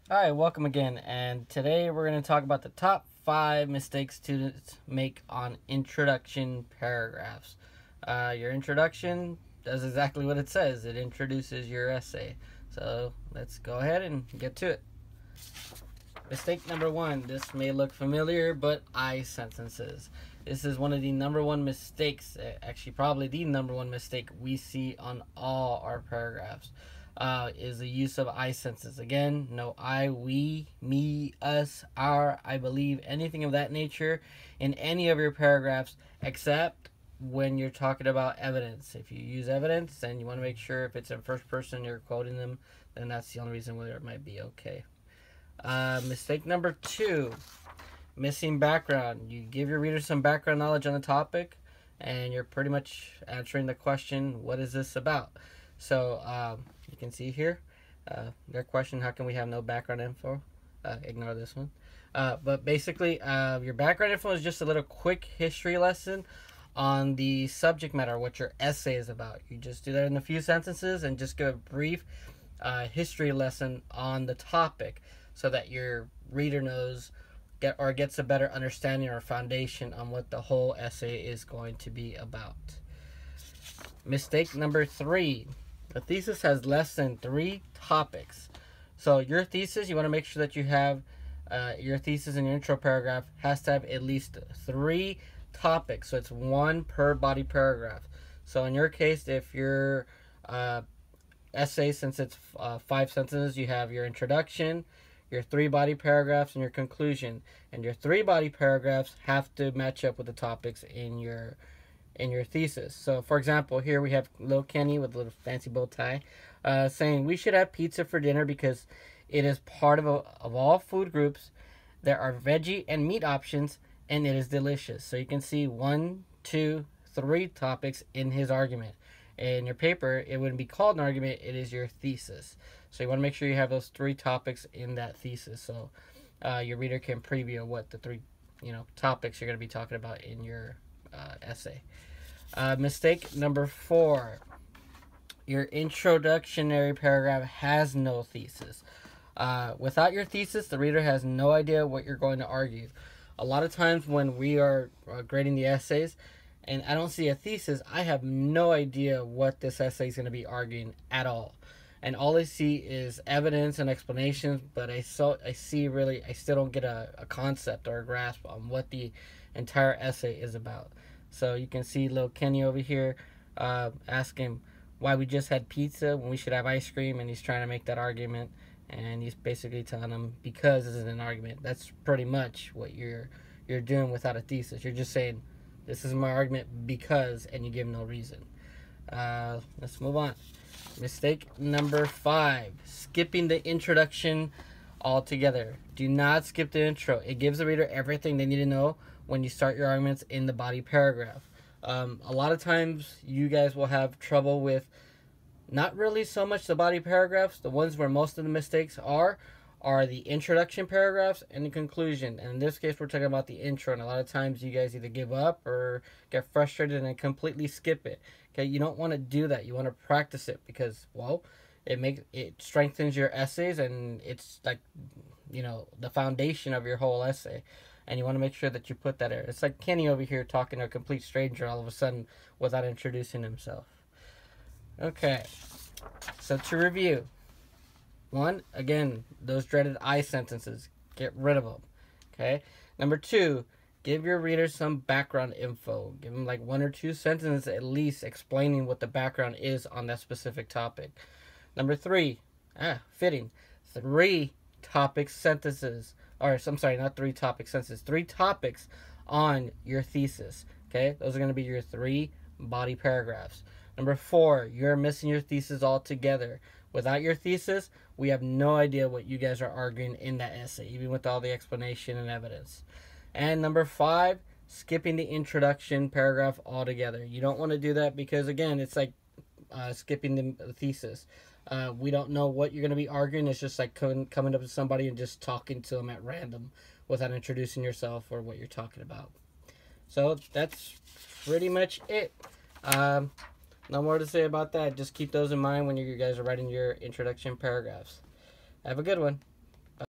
Hi, welcome again. And today we're going to talk about the top 5 mistakes students make on introduction paragraphs. Your introduction does exactly what it says, it introduces your essay. So let's go ahead and get to it. Mistake number 1. This may look familiar, but I sentences. This is one of the number one mistakes, actually, probably the number one mistake we see on all our paragraphs. Is the use of I sentences. Again, no I, we, me, us, our, I believe, anything of that nature in any of your paragraphs except when you're talking about evidence. If you use evidence, then you want to make sure if it's in first person you're quoting them, then that's the only reason where it might be okay. Mistake number 2, missing background. You give your reader some background knowledge on the topic, and you're pretty much answering the question, what is this about? So you can see here, their question, how can we have no background info? Ignore this one. But basically, your background info is just a little quick history lesson on the subject matter, what your essay is about. You just do that in a few sentences and just give a brief history lesson on the topic so that your reader knows gets a better understanding or foundation on what the whole essay is going to be about. Mistake number 3. The thesis has less than 3 topics. So your thesis, you want to make sure that you have your thesis in your intro paragraph has to have at least 3 topics. So it's 1 per body paragraph. So in your case, if your essay, since it's 5 sentences, you have your introduction, your 3 body paragraphs, and your conclusion. And your 3 body paragraphs have to match up with the topics in your thesis. So, for example, here we have little Kenny with a little fancy bow tie saying we should have pizza for dinner because it is part of all food groups. There are veggie and meat options, and it is delicious. So you can see 1, 2, 3 topics in his argument. In your paper, it wouldn't be called an argument, it is your thesis. So you want to make sure you have those 3 topics in that thesis, so your reader can preview what the 3 topics you're going to be talking about in your essay. Mistake number 4. Your introductory paragraph has no thesis. Without your thesis, the reader has no idea what you're going to argue. A lot of times when we are grading the essays, and I don't see a thesis, I have no idea what this essay is going to be arguing at all. And all I see is evidence and explanations, but I still don't get a concept or a grasp on what the entire essay is about. So you can see little Kenny over here asking why we just had pizza when we should have ice cream, and he's trying to make that argument, and he's basically telling him because this is an argument. That's pretty much what you're doing without a thesis. You're just saying this is my argument because, and you give no reason. Let's move on. Mistake number 5, skipping the introduction altogether. Do not skip the intro. It gives the reader everything they need to know when you start your arguments in the body paragraph. A lot of times you guys will have trouble with not really so much the body paragraphs. The ones where most of the mistakes are the introduction paragraphs and the conclusion. And in this case, we're talking about the intro. And a lot of times you guys either give up or get frustrated and completely skip it. Okay, you don't want to do that. You want to practice it because, well, it strengthens your essays, and it's like, the foundation of your whole essay. And you want to make sure that you put that there. It's like Kenny over here talking to a complete stranger all of a sudden without introducing himself. Okay, so to review. 1, again, those dreaded I sentences. Get rid of them. Okay. Number 2, give your reader some background info. Give them like 1 or 2 sentences at least explaining what the background is on that specific topic. Number 3, fitting. 3 topic sentences. Or, I'm sorry, not 3 topic sentences. 3 topics on your thesis. Okay. Those are going to be your 3 body paragraphs. Number 4, you're missing your thesis altogether. Without your thesis, we have no idea what you guys are arguing in that essay, even with all the explanation and evidence. And number 5, skipping the introduction paragraph altogether. You don't want to do that because, again, it's like skipping the thesis. We don't know what you're going to be arguing. It's just like coming up to somebody and just talking to them at random without introducing yourself or what you're talking about. So that's pretty much it. No more to say about that. Just keep those in mind when you guys are writing your introduction paragraphs. Have a good one.